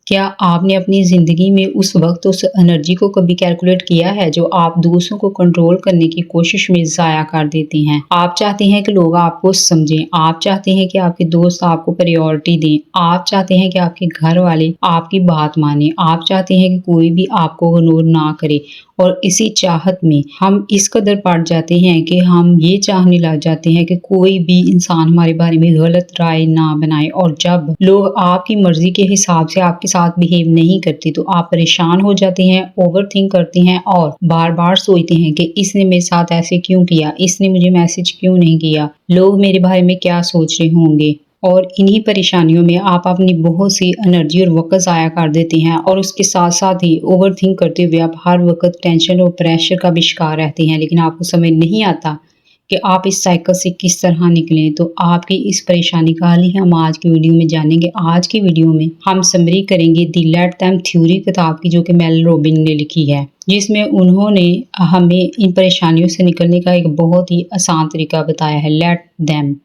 क्या आपने अपनी ज़िंदगी में उस वक़्त उस एनर्जी को कभी कैलकुलेट किया है जो आप दूसरों को कंट्रोल करने की कोशिश में ज़ाया कर देती हैं? आप चाहते हैं कि लोग आपको समझें, आप चाहते हैं कि आपके दोस्त आपको प्रायोरिटी दें, आप चाहते हैं कि आपके घर वाले आपकी बात मानें, आप चाहते हैं कि कोई भी आपको इग्नोर ना करे और इसी चाहत में हम इस कदर पड़ जाते हैं कि हम ये चाहने लग जाते हैं कि कोई भी इंसान हमारे बारे में गलत राय ना बनाए और जब लोग आपकी मर्ज़ी के हिसाब से आपके साथ बिहेव नहीं करते तो आप परेशान हो जाते हैं, ओवरथिंक करते हैं और बार-बार सोचते हैं कि इसने मेरे साथ ऐसे क्यों किया, इसने मुझे मैसेज क्यों नहीं किया, लोग मेरे बारे में क्या सोच रहे होंगे। और इन्हीं परेशानियों में आप अपनी बहुत सी एनर्जी और वक़्त ज़ाया कर देते हैं और उसके साथ-साथ ही ओवरथिंक करते हुए आप हर वक़्त टेंशन और प्रेशर का भी शिकार रहते हैं। लेकिन आपको समझ नहीं आता कि आप इस साइकिल से किस तरह निकलें। तो आपकी इस परेशानी का हल ही हम आज की वीडियो में जानेंगे। आज की वीडियो में हम समरी करेंगे द लेट देम थ्योरी किताब की, जो कि मेल रॉबिन ने लिखी है, जिसमें उन्होंने हमें इन परेशानियों से निकलने का एक बहुत ही आसान तरीका बताया है। लेट देम,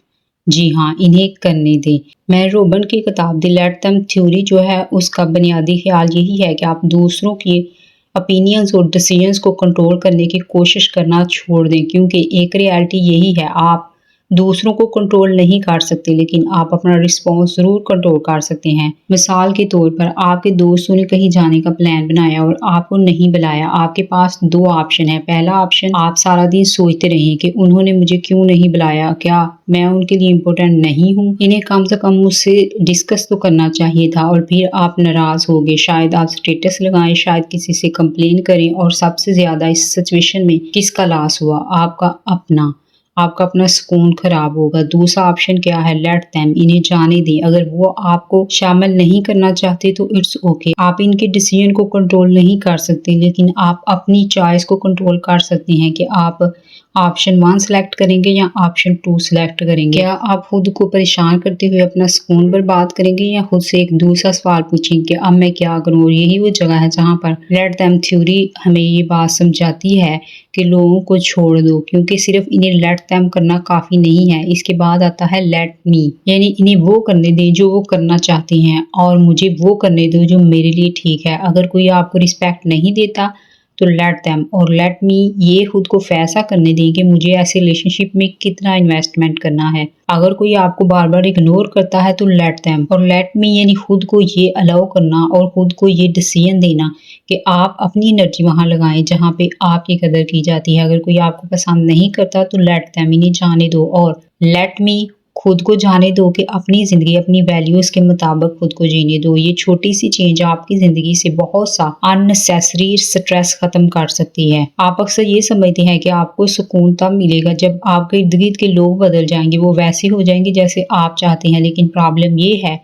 जी हाँ, इन्हें करने दें। मेल रॉबिन की किताब द लेट देम थ्योरी जो है उसका बुनियादी ख्याल यही है कि आप दूसरों की ओपिनियंस और डिसीजंस को कंट्रोल करने की कोशिश करना छोड़ दें, क्योंकि एक रियलिटी यही है, आप दूसरों को कंट्रोल नहीं कर सकते लेकिन आप अपना रिस्पॉन्स ज़रूर कंट्रोल कर सकते हैं। मिसाल के तौर पर आपके दोस्तों ने कहीं जाने का प्लान बनाया और आपको नहीं बुलाया। आपके पास दो ऑप्शन है। पहला ऑप्शन, आप सारा दिन सोचते रहें कि उन्होंने मुझे क्यों नहीं बुलाया, क्या मैं उनके लिए इम्पोर्टेंट नहीं हूँ, इन्हें कम से कम मुझसे डिस्कस तो करना चाहिए था। और फिर आप नाराज़ हो गए, शायद आप स्टेटस लगाएं, शायद किसी से कंप्लेन करें और सबसे ज़्यादा इस सिचुएशन में किसका लॉस हुआ? आपका अपना सुकून खराब होगा। दूसरा ऑप्शन क्या है? लेट देम, इन्हें जाने दें। अगर वो आपको शामिल नहीं करना चाहते तो इट्स ओके। आप इनके डिसीजन को कंट्रोल नहीं कर सकते लेकिन आप अपनी चॉइस को कंट्रोल कर सकते हैं कि आप ऑप्शन 1 सेलेक्ट करेंगे या ऑप्शन 2 सेलेक्ट करेंगे। क्या आप खुद को परेशान करते हुए अपना सुकून बर्बाद करेंगे या खुद से एक दूसरा सवाल पूछेंगे कि अब मैं क्या करूँ? और यही वो जगह है जहाँ पर लेट देम थ्योरी हमें ये बात समझाती है कि लोगों को छोड़ दो, क्योंकि सिर्फ इन्हें लेट देम करना काफ़ी नहीं है। इसके बाद आता है लेट मी, यानी इन्हें वो करने दें जो वो करना चाहती हैं और मुझे वो करने दो जो मेरे लिए ठीक है। अगर कोई आपको रिस्पेक्ट नहीं देता तो लेट देम, और लेट मी ये खुद को फैसला करने दें कि मुझे ऐसे रिलेशनशिप में कितना इन्वेस्टमेंट करना है। अगर कोई आपको बार बार इग्नोर करता है तो लेट देम, और लेट मी यानी खुद को ये अलाउ करना और खुद को ये डिसीजन देना कि आप अपनी एनर्जी वहाँ लगाएं जहाँ पे आपकी कदर की जाती है। अगर कोई आपको पसंद नहीं करता तो लेट देम, इन्हें जाने दो। और लेट मी, खुद को जाने दो कि अपनी ज़िंदगी अपनी वैल्यूज़ के मुताबिक खुद को जीने दो। ये छोटी सी चेंज आपकी ज़िंदगी से बहुत सा अननेसेसरी स्ट्रेस ख़त्म कर सकती है। आप अक्सर ये समझते हैं कि आपको सुकून तब मिलेगा जब आपके इर्द-गिर्द के लोग बदल जाएंगे, वो वैसे हो जाएंगे जैसे आप चाहते हैं। लेकिन प्रॉब्लम ये है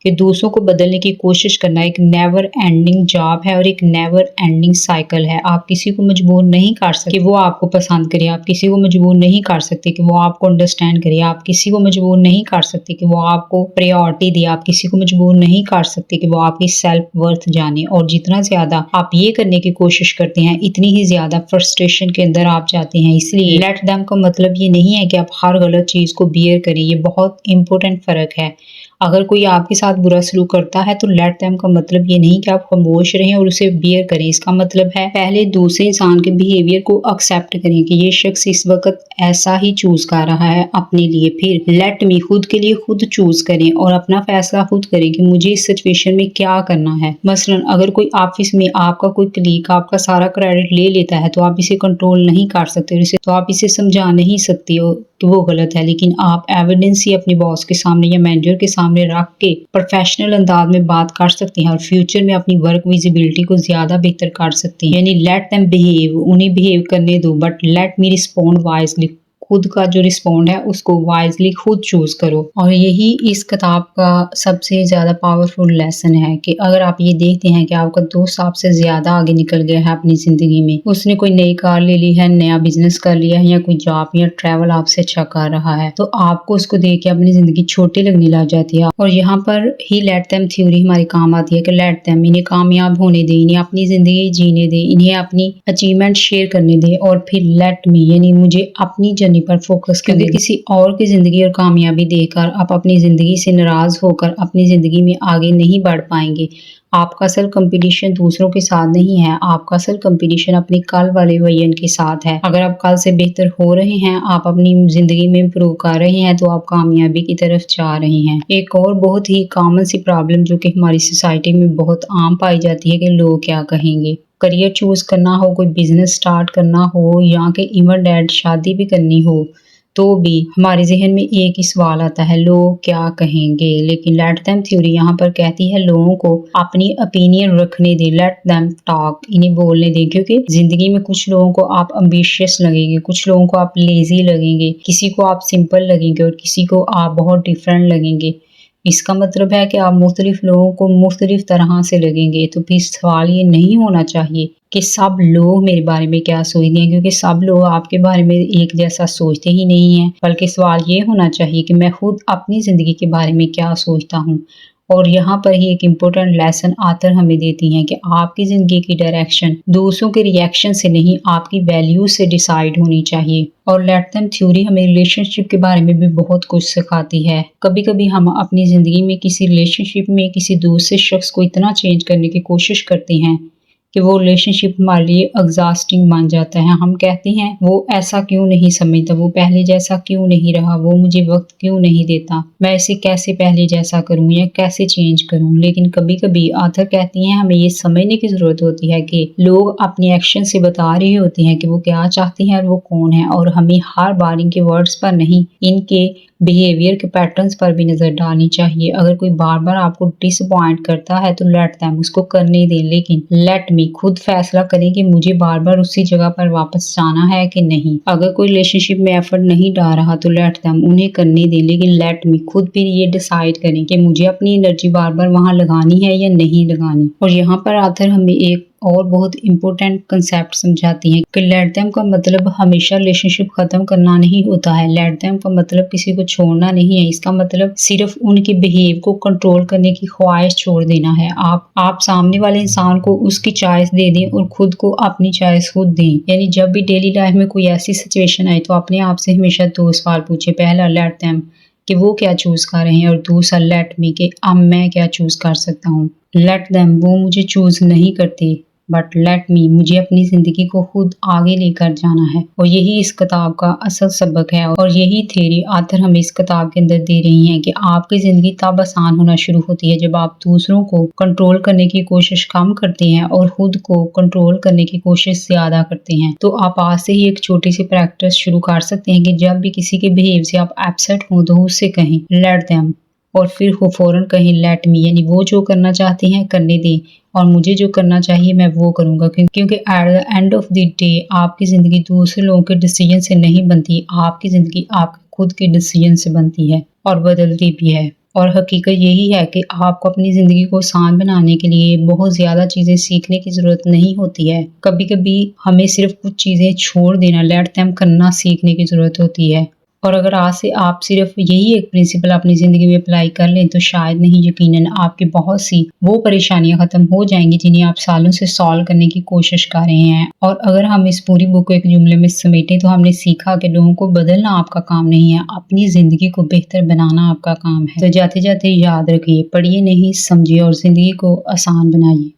कि दूसरों को बदलने की कोशिश करना एक नेवर एंडिंग जॉब है और एक नेवर एंडिंग साइकिल है। आप किसी को मजबूर नहीं कर सकते कि वो आपको पसंद करे, आप किसी को मजबूर नहीं कर सकते कि वो आपको अंडरस्टैंड करे, आप किसी को मजबूर नहीं कर सकते कि वो आपको प्रायोरिटी दे, आप किसी को मजबूर नहीं कर सकते कि वो आपकी सेल्फ वर्थ जाने। और जितना ज्यादा आप ये करने की कोशिश करते हैं इतनी ही ज्यादा फ्रस्ट्रेशन के अंदर आप जाते हैं। इसलिए लेट देम का मतलब ये नहीं है कि आप हर गलत चीज को बियर करें, ये बहुत इंपॉर्टेंट फर्क है। अगर कोई आपके साथ बुरा सलूक करता है तो लेट देम का मतलब ये नहीं कि आप खामोश रहें और उसे बियर करें। इसका मतलब है पहले दूसरे इंसान के बिहेवियर को एक्सेप्ट करें कि ये शख्स इस वक्त ऐसा ही चूज कर रहा है अपने लिए। फिर लेट मी, खुद के लिए खुद चूज करें और अपना फैसला खुद करें कि मुझे इस सिचुएशन में क्या करना है। मसलन अगर कोई ऑफिस में आपका कोई कलीग आपका सारा क्रेडिट ले लेता है तो आप इसे कंट्रोल नहीं कर सकते, तो आप इसे समझा नहीं सकते हो कि वो गलत है। लेकिन आप एविडेंस ही अपने बॉस के सामने या मैनेजर के सामने रख के प्रोफेशनल अंदाज में बात कर सकते हैं और फ्यूचर में अपनी वर्क विजिबिलिटी को ज्यादा बेहतर कर सकते हैं। यानी लेट देम बिहेव, उन्हें बिहेव करने दो, but let me respond wisely. खुद का जो रिस्पॉन्ड है उसको वाइजली खुद चूज करो। और यही इस किताब का सबसे ज्यादा पावरफुल लेसन है कि अगर आप ये देखते हैं कि आपका दोस्त आपसे ज्यादा आगे निकल गया है अपनी जिंदगी में, उसने कोई नई कार ले ली है, नया बिजनेस कर लिया है या कोई जॉब या ट्रैवल आपसे अच्छा कर रहा है, तो आपको उसको देख के अपनी जिंदगी छोटी लगने लग जाती है। और यहाँ पर ही लेट देम थ्योरी हमारी काम आती है कि लेट देम, इन्हें कामयाब होने दें, इन्हें अपनी जिंदगी जीने दें, इन्हें अपनी अचीवमेंट शेयर करने दें। और फिर लेट मी, यानी मुझे अपनी अपनी पर फोकस करें, क्योंकि किसी और की जिंदगी और कामयाबी देखकर आप अपनी जिंदगी से नाराज होकर अपनी जिंदगी में आगे नहीं बढ़ पाएंगे। आपका असल कंपटीशन दूसरों के साथ नहीं है, आपका असल कंपटीशन अपने कल वाले विजन के साथ है। अगर आप कल से बेहतर हो रहे हैं, आप अपनी जिंदगी में इम्प्रूव कर रहे हैं, तो आप कामयाबी की तरफ जा रहे हैं। एक और बहुत ही कॉमन सी प्रॉब्लम जो कि हमारी सोसाइटी में बहुत आम पाई जाती है कि लोग क्या कहेंगे। करियर चूज करना हो, कोई बिजनेस स्टार्ट करना हो या कि इवन डेट शादी भी करनी हो, तो भी हमारे जहन में एक ही सवाल आता है, लोग क्या कहेंगे। लेकिन लेट देम थ्योरी यहाँ पर कहती है लोगों को अपनी ओपिनियन रखने दें, लेट देम टॉक, इन्हें बोलने दें। क्योंकि जिंदगी में कुछ लोगों को आप एम्बिशियस लगेंगे, कुछ लोगों को आप लेजी लगेंगे, किसी को आप सिंपल लगेंगे और किसी को आप बहुत डिफरेंट लगेंगे। इसका मतलब है कि आप मुख्तलिफ लोगों को मुख्तलिफ तरह से लगेंगे। तो फिर सवाल ये नहीं होना चाहिए कि सब लोग मेरे बारे में क्या सोचते हैं, क्योंकि सब लोग आपके बारे में एक जैसा सोचते ही नहीं हैं। बल्कि सवाल ये होना चाहिए कि मैं खुद अपनी ज़िंदगी के बारे में क्या सोचता हूँ। और यहाँ पर ही एक इम्पोर्टेंट लेसन आथर हमें देती हैं कि आपकी ज़िंदगी की डायरेक्शन दूसरों के रिएक्शन से नहीं, आपकी वैल्यू से डिसाइड होनी चाहिए। और लेट देम थ्योरी हमें रिलेशनशिप के बारे में भी बहुत कुछ सिखाती है। कभी कभी हम अपनी ज़िंदगी में किसी रिलेशनशिप में किसी दूसरे शख्स को इतना चेंज करने की कोशिश करते हैं कि वो रिलेशनशिप हमारे लिए एग्जॉस्टिंग बन जाता है। हम कहते हैं वो ऐसा क्यों नहीं समझता, वो पहले जैसा क्यों नहीं रहा, वो मुझे वक्त क्यों नहीं देता, मैं इसे कैसे पहले जैसा करूं या कैसे चेंज करूं। लेकिन कभी कभी आथर कहती हैं हमें ये समझने की जरूरत होती है कि लोग अपने एक्शन से बता रहे होते हैं कि वो क्या चाहते हैं और वो कौन है। और हमें हर बार इनके वर्ड्स पर नहीं, इनके बिहेवियर के पैटर्न्स पर भी नजर डालनी चाहिए। अगर कोई बार बार आपको डिसअपॉइंट करता है तो लेट देम, उसको करने दें। लेकिन लेट मी, खुद फैसला करें कि मुझे बार बार उसी जगह पर वापस जाना है कि नहीं। अगर कोई रिलेशनशिप में एफर्ट नहीं डाल रहा तो लेट देम, उन्हें करने दें। लेकिन लेट मी, खुद फिर ये डिसाइड करें कि मुझे अपनी एनर्जी बार बार वहां लगानी है या नहीं लगानी। और यहाँ पर आथर हमें एक और बहुत इंपॉर्टेंट कंसेप्ट समझाती हैं कि लेट देम का मतलब हमेशा रिलेशनशिप खत्म करना नहीं होता है। लेट देम का मतलब किसी को छोड़ना नहीं है। इसका मतलब सिर्फ उनके बिहेव को कंट्रोल करने की ख्वाहिश छोड़ देना है। आप सामने वाले इंसान को उसकी चॉइस दे दें और खुद को अपनी चॉइस खुद दें। यानी जब भी डेली लाइफ में कोई ऐसी सिचुएशन आए तो अपने आप से हमेशा दो सवाल पूछे। पहला लेट देम कि वो क्या चूज कर रहे हैं, और दूसरा लेट मी कि अब मैं क्या चूज कर सकता हूँ। लेट देम, वो मुझे चूज नहीं करते, बट लेट मी, मुझे अपनी जिंदगी को खुद आगे लेकर जाना है। और यही इस किताब का असल सबक है और यही थ्योरी आथर हमें इस किताब के अंदर दे रही हैं कि आपकी जिंदगी तब आसान होना शुरू होती है जब आप दूसरों को कंट्रोल करने की कोशिश कम करते हैं और खुद को कंट्रोल करने की कोशिश ज्यादा करते हैं। तो आप आज से ही एक छोटी सी प्रैक्टिस शुरू कर सकते हैं कि जब भी किसी के बिहेव से आप अपसेट हो तो उससे कहें लेट देम, और फिर वो फौरन कहें लेट मी, यानी वो जो करना चाहते हैं करने दें और मुझे जो करना चाहिए मैं वो करूंगा। क्योंकि at the end of the day आपकी ज़िंदगी दूसरे लोगों के डिसीजन से नहीं बनती, आपकी ज़िंदगी आपके खुद के डिसीजन से बनती है और बदलती भी है। और हकीकत यही है कि आपको अपनी ज़िंदगी को आसान बनाने के लिए बहुत ज़्यादा चीज़ें सीखने की ज़रूरत नहीं होती है। कभी कभी हमें सिर्फ कुछ चीज़ें छोड़ देना, लेट देम करना सीखने की ज़रूरत होती है। और अगर आज से आप सिर्फ यही एक प्रिंसिपल अपनी ज़िंदगी में अप्लाई कर लें तो शायद नहीं यकीनन आपकी बहुत सी वो परेशानियां ख़त्म हो जाएंगी जिन्हें आप सालों से सॉल्व करने की कोशिश कर रहे हैं। और अगर हम इस पूरी बुक को एक जुमले में समेटें तो हमने सीखा कि लोगों को बदलना आपका काम नहीं है, अपनी ज़िंदगी को बेहतर बनाना आपका काम है। तो जाते जाते याद रखिए, पढ़िए नहीं समझिए और ज़िंदगी को आसान बनाइए।